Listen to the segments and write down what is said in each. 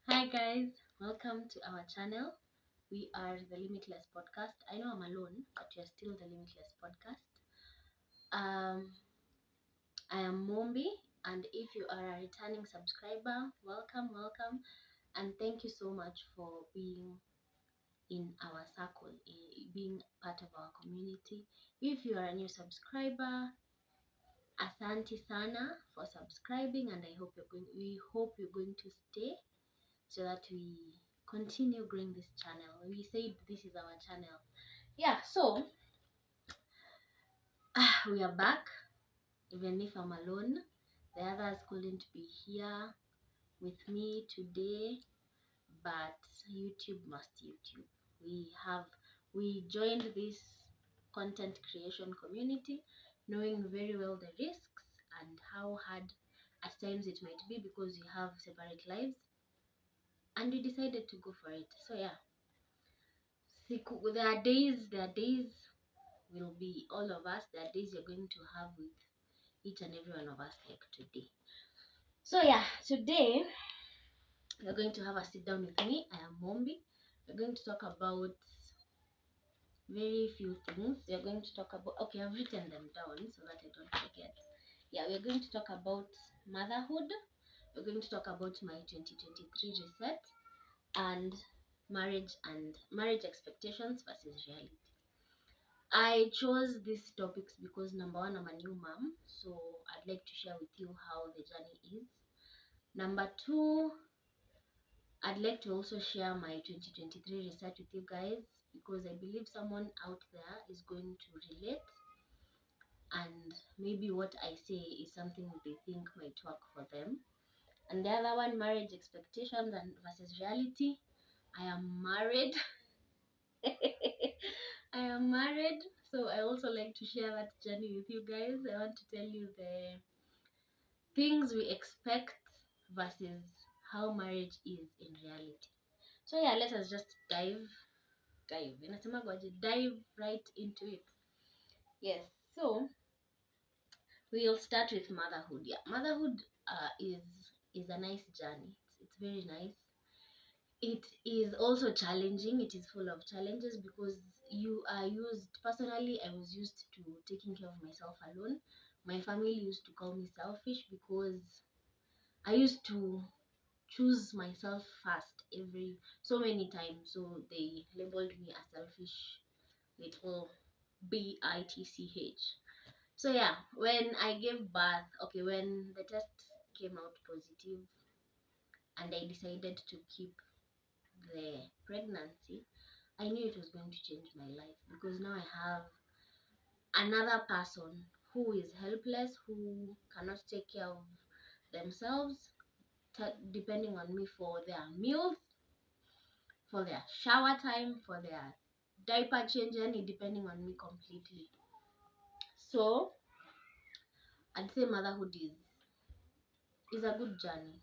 Hi guys, welcome to our channel. We are the Limitless Podcast. I know I'm alone, but you're still the Limitless Podcast. I am Mumbi, and if you are a returning subscriber, welcome, and thank you so much for being in our circle, being part of our community. If you are a new subscriber, asante sana for subscribing, and we hope you're going to stay so that we continue growing this channel. We said this is our channel. Yeah, so we are back. Even if I'm alone, the others couldn't be here with me today, but YouTube must YouTube. We joined this content creation community knowing very well the risks and how hard at times it might be because we have separate lives, and we decided to go for it. So yeah, there are days will be all of us. There are days you're going to have with each and every one of us like today. So yeah, today we're going to have a sit down with me. I am Mumbi. We're going to talk about very few things. We're going to talk about, okay, I've written them down so that I don't forget. Yeah, we're going to talk about motherhood. We're going to talk about my 2023 reset and marriage expectations versus reality. I chose these topics because number one, I'm a new mom, so I'd like to share with you how the journey is. Number two, I'd like to also share my 2023 research with you guys because I believe someone out there is going to relate, and maybe what I say is something they think might work for them. And the other one, marriage expectations and versus reality. I am married. I am married, so I also like to share that journey with you guys. I want to tell you the things we expect versus how marriage is in reality. So yeah, let us just dive right into it. Yes, so we'll start with motherhood. Yeah, motherhood is a nice journey. It's very nice. It is also challenging. It is full of challenges because you are used, personally I was used to taking care of myself alone. My family used to call me selfish because I used to choose myself first every so many times, so they labeled me a selfish little bitch. So yeah, when I gave birth, okay, when the test came out positive and I decided to keep the pregnancy, I knew it was going to change my life because now I have another person who is helpless, who cannot take care of themselves, depending on me for their meals, for their shower time, for their diaper change, any depending on me completely. So I'd say motherhood is a good journey.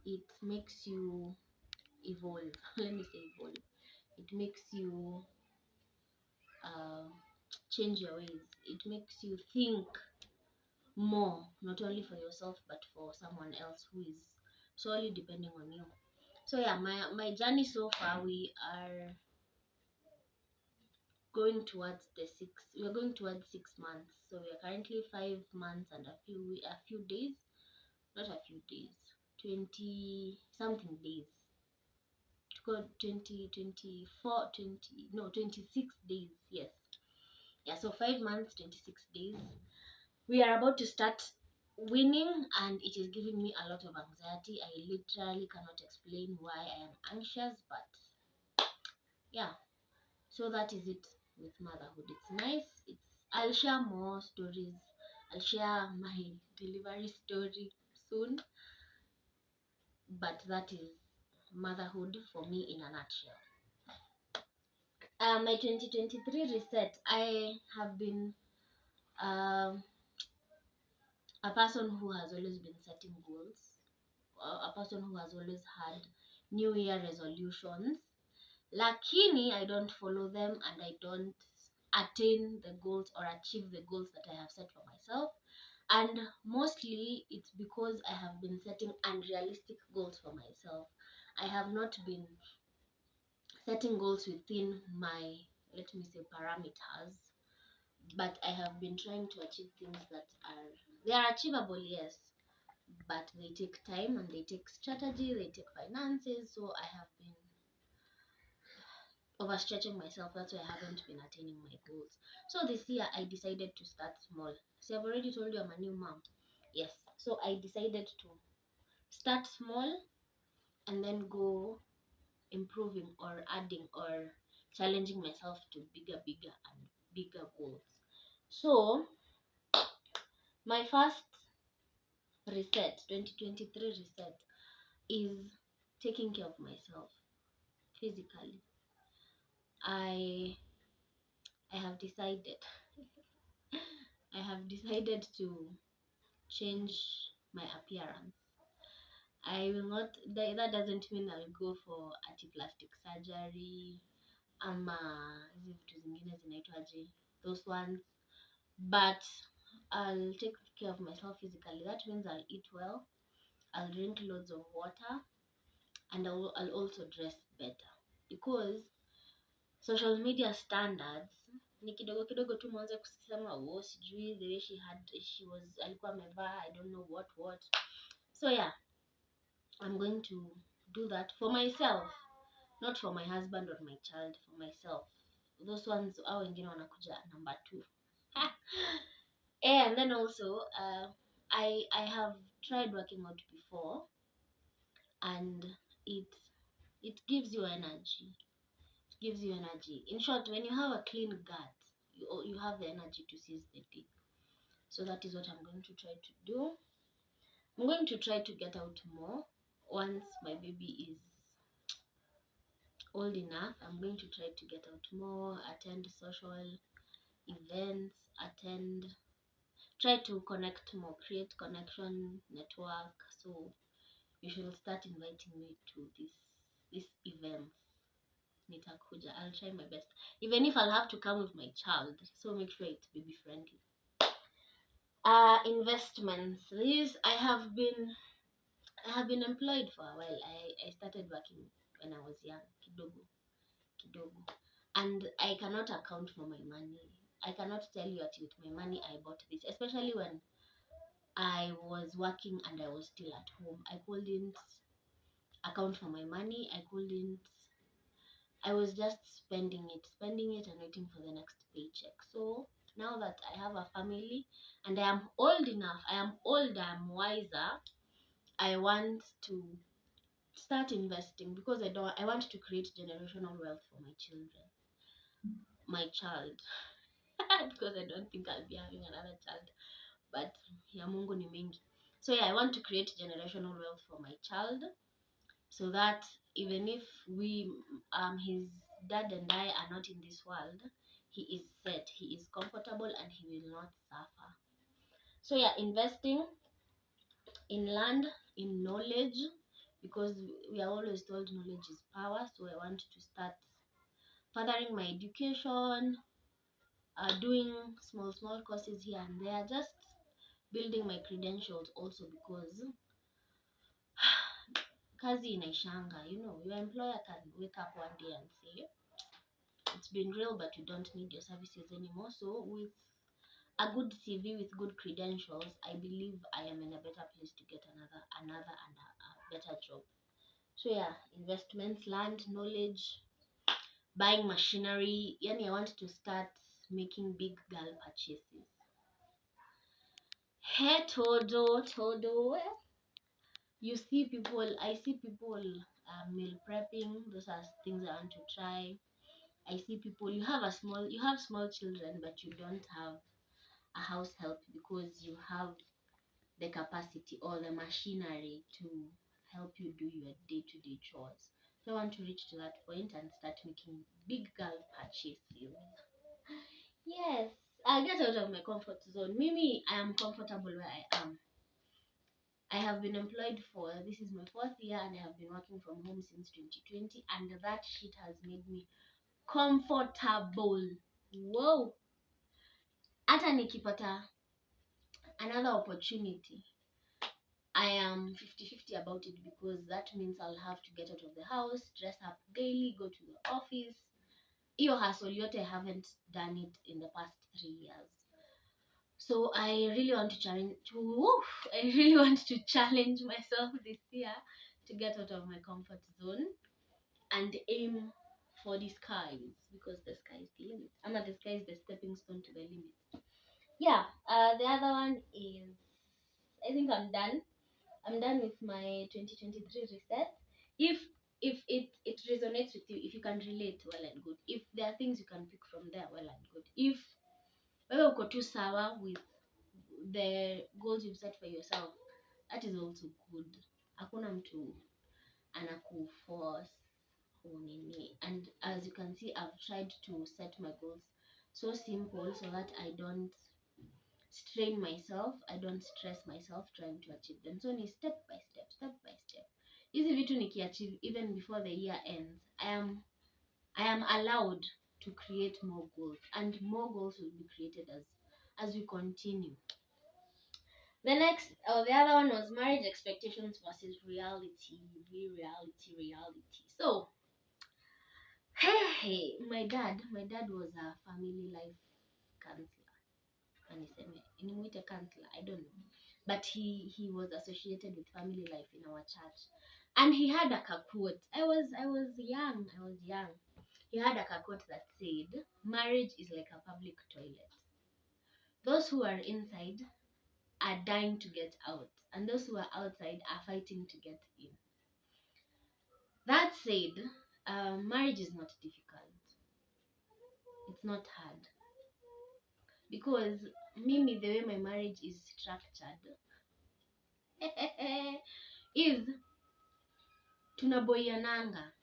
It makes you evolve. Let me say evolve. It makes you uh, change your ways. It makes you think more, not only for yourself but for someone else who is solely depending on you. So yeah, my journey so far, going towards we are going towards 6 months. So we are currently 5 months and a few days, not a few days, 20 something days to go 20 24 20 no 26 days. Yes, yeah, so 5 months 26 days. We are about to start winning, and it is giving me a lot of anxiety. I literally cannot explain why I am anxious, but yeah, so that is it with motherhood. It's nice. I'll share more stories. I'll share my delivery story soon, but that is motherhood for me in a nutshell. My 2023 reset. I have been um, a person who has always been setting goals, a person who has always had New Year resolutions. Lakini I don't follow them, and I don't attain the goals or achieve the goals that I have set for myself. And mostly it's because I have been setting unrealistic goals for myself. I have not been setting goals within my, let me say, parameters, but I have been trying to achieve things that are achievable, yes, but they take time and they take strategy, they take finances. So I have been overstretching myself. That's why I haven't been attaining my goals. So this year I decided to start small. See, I've already told you I'm a new mom. Yes. So I decided to start small and then go improving or adding or challenging myself to bigger and bigger goals. So my first reset, 2023 reset, is taking care of myself physically. I I have decided I have decided to change my appearance. I will not, that doesn't mean I'll go for plastic surgery ama hizi vitu zingine zinaitwaje, those ones, but I'll take care of myself physically. That means I'll eat well, I'll drink loads of water, and I'll also dress better, because social media standards ni kidogo kidogo tu mwanze kusema sijui the way she was alikuwa amevaa, I don't know what. So yeah, I'm going to do that for myself, not for my husband or my child, for myself. Those ones, au wengine wanakuja number 2. And then also I have tried working out before, and it gives you energy. It gives you energy. In short, when you have a clean gut, you have the energy to seize the day. So that is what I'm going to try to do. I'm going to try to get out more once my baby is old enough. I'm going to try to get out more, attend social events, try to connect more, create connection, network. So you should start inviting me to this event. Nitakuja. I'll try my best, even if I'll have to come with my child. So make sure it's baby friendly. Investments. I have been employed for a while. I started working when I was young, kidogo, and I cannot account for my money. I cannot tell you that with my money I bought this, especially when I was working and I was still at home. I couldn't account for my money. I was just spending it and waiting for the next paycheck. So now that I have a family and I am old enough, I am older, I'm wiser, I want to start investing, because I want to create generational wealth for my child. Because I don't think I'll be having another child, but ya Mungu ni mingi. So yeah, I want to create generational wealth for my child, so that even if his dad and I are not in this world, he is set, he is comfortable, and he will not suffer. So yeah, investing in land, in knowledge, because we are always told knowledge is power. So I want to start furthering my education, doing small courses here and there, just building my credentials also, because kazi inaishanga. Your employer can wake up one day and say it's been real, but you don't need your services anymore. So with a good CV, with good credentials, I believe I am in a better place to get another and a better job. So yeah, investments, land, knowledge, buying machinery. Yani, I want to start making big girl purchases. Hey, todo. I see people meal prepping. Those are things I want to try. I see people, you have small children, but you don't have a house help because you have the capacity or the machinery to help you do your day-to-day chores. So I want to reach to that point and start making big girl purchases. Yes, I get out of my comfort zone. Mimi, I am comfortable where I am. I have been employed for, this is my 4th year, and I have been working from home since 2020, and that shit has made me comfortable. Whoa. Hata nikipata another opportunity, I am 50-50 about it, because that means I'll have to get out of the house, dress up daily, go to the office. Iyo hustle yote, I haven't done it in the past 3 years. So I really want to challenge myself this year to get out of my comfort zone and aim for the skies, because the sky is the limit. The sky is the stepping stone to the limit. Yeah, the other one is, I think I'm done. I'm done with my 2023 reset. If it resonates with you, if you can relate, well and good. If there are things you can pick from there, well and good. If wewe uko tu sawa with the goals you've set for yourself, that is also good. Hakuna mtu anakuforce unini. And as you can see, I've tried to set my goals so simple so that I don't strain myself, I don't stress myself trying to achieve them. So ni step by step. Hizi vitu nikiachieve even before the year ends, I am allowed to create more goals, and more goals will be created as we continue. The other one was marriage expectations versus reality. So, hey, my dad was a family life counselor. Inimuite counselor, I don't know. But he was associated with family life in our church. And he had a quote. I was young. He had a quote that said, marriage is like a public toilet. Those who are inside are dying to get out, and those who are outside are fighting to get in. That said, marriage is not difficult. It's not hard. Because Mimi, the way my marriage is structured, is tunaboyananga.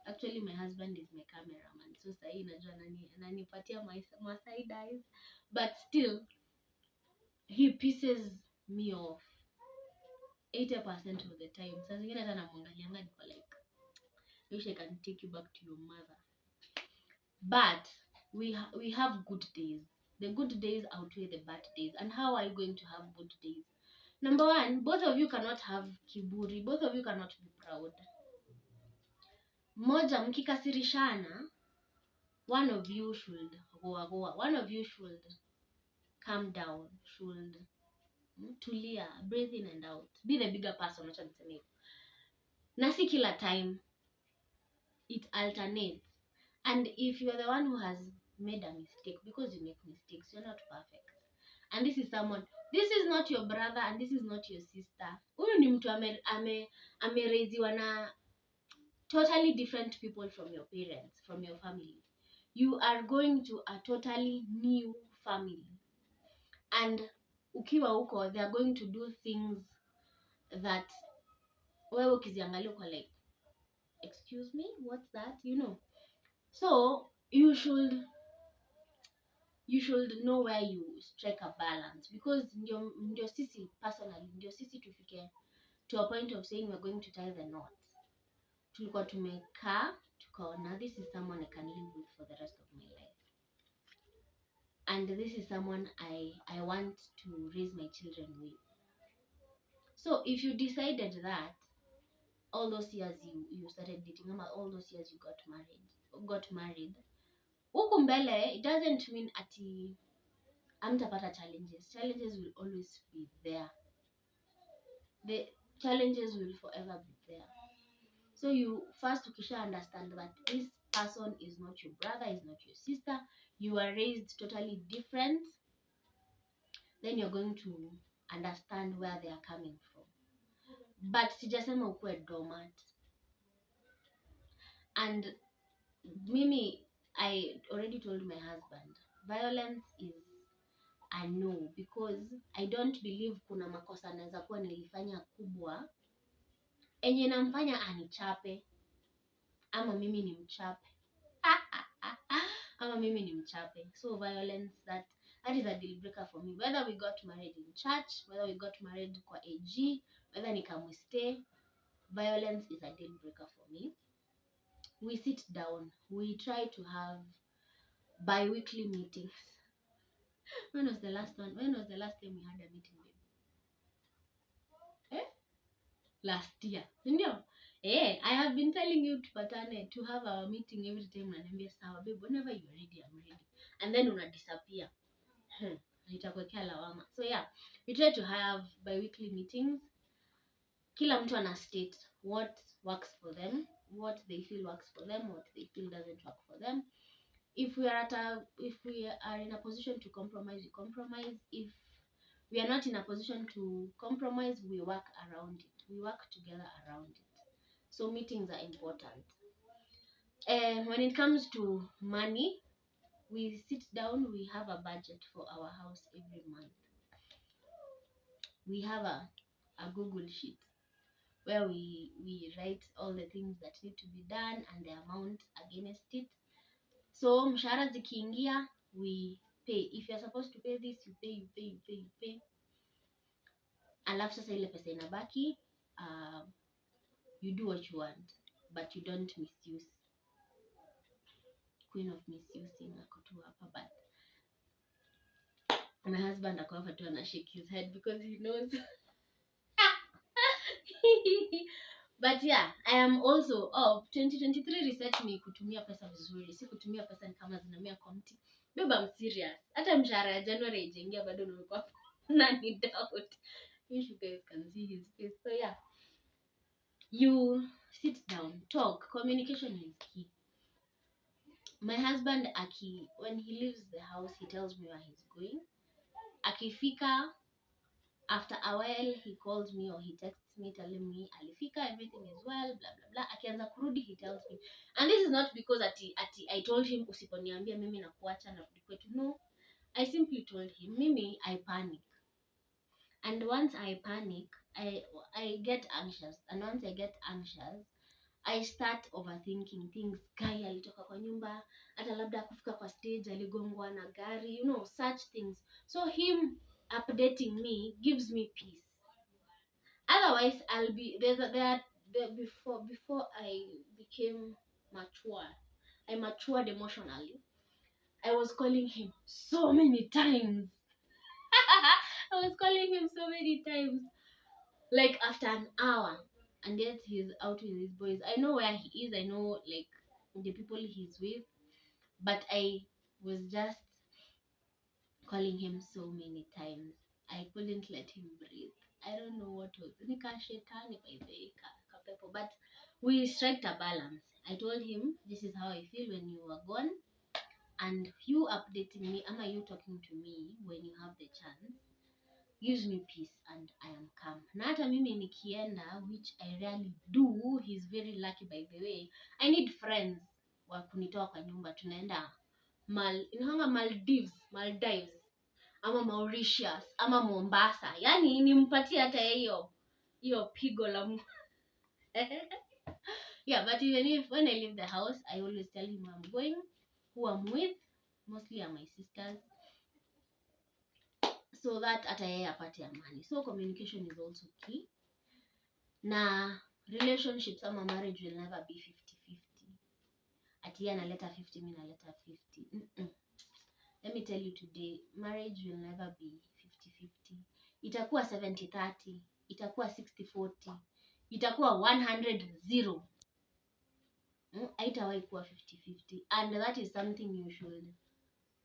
Actually, my husband is my cameraman, so sahi najua ananipatia my side eyes, but still he pisses me off 80% of the time. Saa zingine hata namwangalianga niko like, wish I can take you back to your mother. But we have good days. The good days outweigh the bad days. And how are you going to have good days? Number one, both of you cannot have kiburi. Both of you cannot be proud. Moja mkikasirishana, one of you should goa. One of you should calm down, should tulia, breathe in and out. Be the bigger person, acha niseme. Na si kila time, it alternates. And if you're the one who has made a mistake, because you make mistakes, you're not perfect. And this is not your brother, and this is not your sister. Huyu ni mtu amereziwa na totally different people from your parents, from your family. You are going to a totally new family. And ukiwa huko, they are going to do things that wewe ukiziangalia uko like, excuse me, what's that? You know. So you should know where you strike a balance, because ndio sisi personally, ndio sisi tufike to a point of saying we're going to tie the knot. Tulikuwa tumekaa tukaona, this is someone I can live with for the rest of my life, and this is someone I want to raise my children with. So if you decided that all those years you started dating, all those years you got married, huku mbele it doesn't mean ati amtapata challenges. Challenges will always be there. The challenges will forever be there. So you first ukisha understand that this person is not your brother, is not your sister, you are raised totally different, then you're going to understand where they are coming from. But sijasema ukuwe dormant. And mimi, I already told my husband, violence is a no, because I don't believe kuna makosa naweza kuwa nilifanya kubwa enye namfanya anichape ama mimi ni mchape. Ama mimi ni mchape. So violence, that is a deal breaker for me. Whether we got married in church, whether we got married kwa AG, whether nikamstay, violence is a deal breaker for me. We sit down, we try to have bi-weekly meetings. When was the last time we had a meeting, babe? Last year. Ndio. I have been telling you to have our meeting every time, unaniambia sawa babe, whenever you're ready, I'm ready. And then una disappear. Nitakuwekea lawama. So yeah, we try to have bi-weekly meetings. Kila mtu ana state what works for them, what they feel works for them, what they feel doesn't work for them. If we are in a position to compromise, we compromise. If we are not in a position to compromise, we work around it. We work together around it. So meetings are important. When it comes to money, we sit down, we have a budget for our house every month. We have a Google sheet where we write all the things that need to be done and the amount against it. So mshahara zikiingia, we pay. If you're supposed to pay this, you pay. Alafu sasa ile pesa inabaki, you do what you want, but you don't misuse. Queen of misusing ako tu hapa, but my husband ako hapa tu ana shake his head because he knows. But yeah, I am also 2023 research ni kutumia pesa vizuri, si kutumia pesa ni kama zinamea kwa mti. Babe, I'm serious. Hata mshahara ya January ijaingia bado nimekuwa na ni doubt. You guys can see his face. So yeah, you sit down, talk. Communication is key. My husband, when he leaves the house, he tells me where he's going. Akifika, after a while, he calls me or he texts me telling me alifika, everything is well, blah blah blah. Akianza kurudi, he tells me. And this is not because I told him usiponiambia mimi nakuacha na kurudi kwetu. No, I simply told him mimi I panic. And once I panic, I get anxious. And once I get anxious, I start overthinking things. Guy alitoka kwa nyumba, hata labda kufika kwa stage aligongwa na gari, such things. So him updating me gives me peace. Otherwise, I'll be before I became mature. I matured emotionally. I was calling him so many times. Like after an hour, and yet he's out with his boys. I know where he is. I know like the people he's with, but I was just calling him so many times. I couldn't let him breathe. I don't know what was nika shetani by the kapepo, but we struck a balance. I told him this is how I feel when you are gone, and you updating me, ama you talking to me when you have the chance gives me peace and I am calm. Na hata mimi nikienda, which I rarely do, he's very lucky by the way. I need friends wa kunitoa kwa nyumba, tunaenda Maldives, ama Mauritius, ama Mombasa. Yani nimpatie hata hiyo pigo la Yeah, but even when I leave the house, I always tell him where I'm going, who I'm with. Mostly are my sisters, so that hata yeye apate amani. So communication is also key. Na relationships ama marriage will never be 50-50. Ati yeye analeta 50, mimi naleta 50. Let me tell you today, marriage will never be 50-50. Itakuwa 70-30, itakuwa 60-40, itakuwa 100-0. haitawahi kuwa 50-50, and that is something you should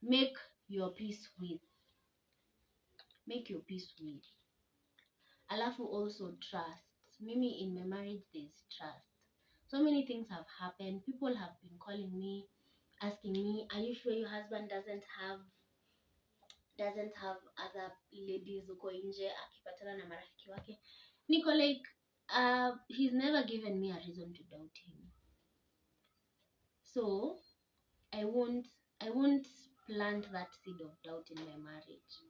make your peace with. Alafu also trust. Mimi, in my marriage there's trust. So many things have happened. People have been calling me, asking me, are you sure your husband doesn't have other ladies uko nje akipatana na marafiki wake? Niko like, he's never given me a reason to doubt him. So I won't plant that seed of doubt in my marriage.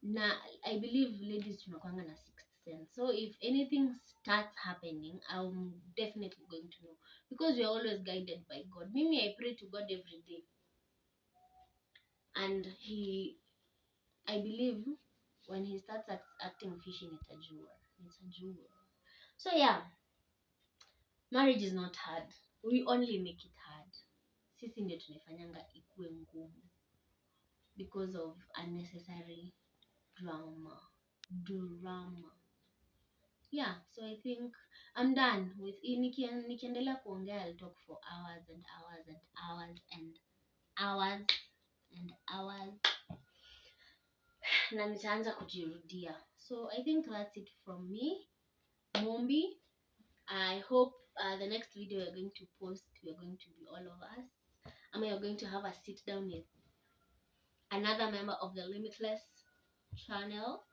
Na I believe ladies tunakwanga na sixth sense. So if anything starts happening, I'm definitely going to know, because we are always guided by God. Mimi, I pray to God every day, and I believe when he starts acting fishy, nitajua. So yeah, marriage is not hard. We only make it hard. Sisi ndio tunaifanyanga ikuwe ngumu because of unnecessary drama. Yeah, so I think I'm done with nikiendelea kuongea. I'll talk for hours and hours and hours and hours and hours na nitaanza kujirudia. So I think that's it from me, Mumbi. I hope the next video we're going to post, we're going to be all of us. You're going to have a sit down with another member of the Limitless channel.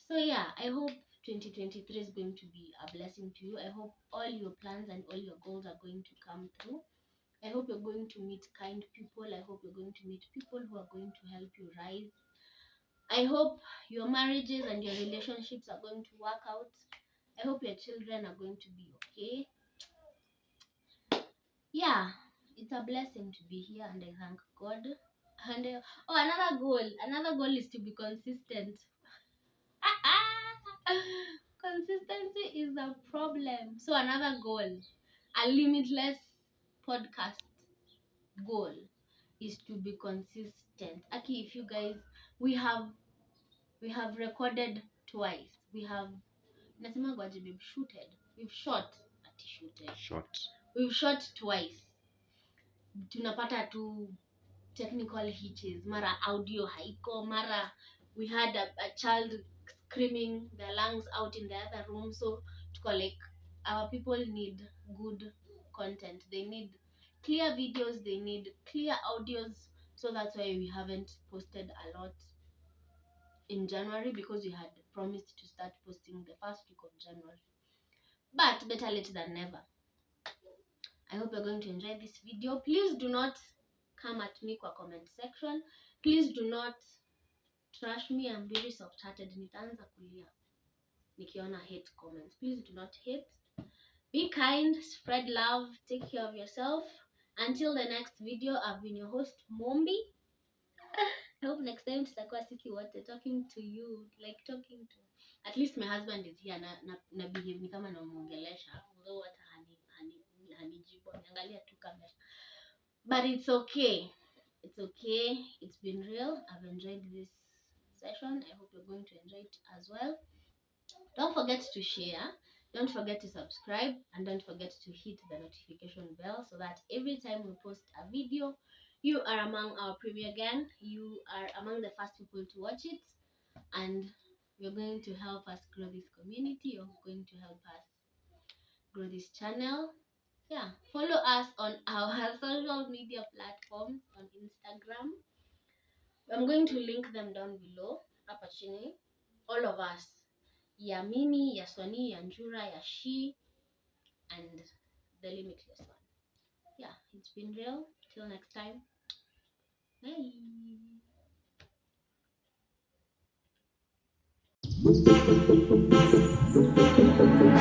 So yeah, I hope 2023 is going to be a blessing to you. I hope all your plans and all your goals are going to come through. I hope you're going to meet kind people. I hope you're going to meet people who are going to help you rise. I hope your marriages and your relationships are going to work out. I hope your children are going to be okay. Yeah, it's a blessing to be here, and I thank God. And another goal is to be consistent. Consistency is a problem. So another goal, a limitless podcast goal, is to be consistent. Aki, if you guys, we have recorded twice. We've shot twice. Tunapata tu technical hitches, mara audio haiko, mara we had a child screaming their lungs out in the other room. So tuko like, our people need good content, they need clear videos, they need clear audios. So that's why we haven't posted a lot in January, because we had promised to start posting the first week of January, but better late than never. I hope you're going to enjoy this video. Please do not come at me kwa comment section. Please do not trash me. I'm very soft-hearted. Nitaanza kulia nikiona hate comments. Please do not hate. Be kind, spread love, take care of yourself. Until the next video, I've been your host, Mumbi. I hope next time tutakuwa sisi wote talking to you, like talking to, at least my husband is here na behave ni kama namuongelesha, although hata hanijibu, anaangalia tu kamera. But it's okay. It's been real. I've enjoyed this session. I hope you're going to enjoy it as well. Don't forget to share, don't forget to subscribe, and don't forget to hit the notification bell so that every time we post a video, you are among our premier gang. You are among the first people to watch it, and you're going to help us grow this community. You're going to help us grow this channel. Yeah, follow us on our social media platforms on Instagram. I'm going to link them down below, hapa chini. All of us. Ya Mimi, ya Swani, ya Njura, ya She, and the Limitless one. Yeah, it's been real. Till next time. Bye.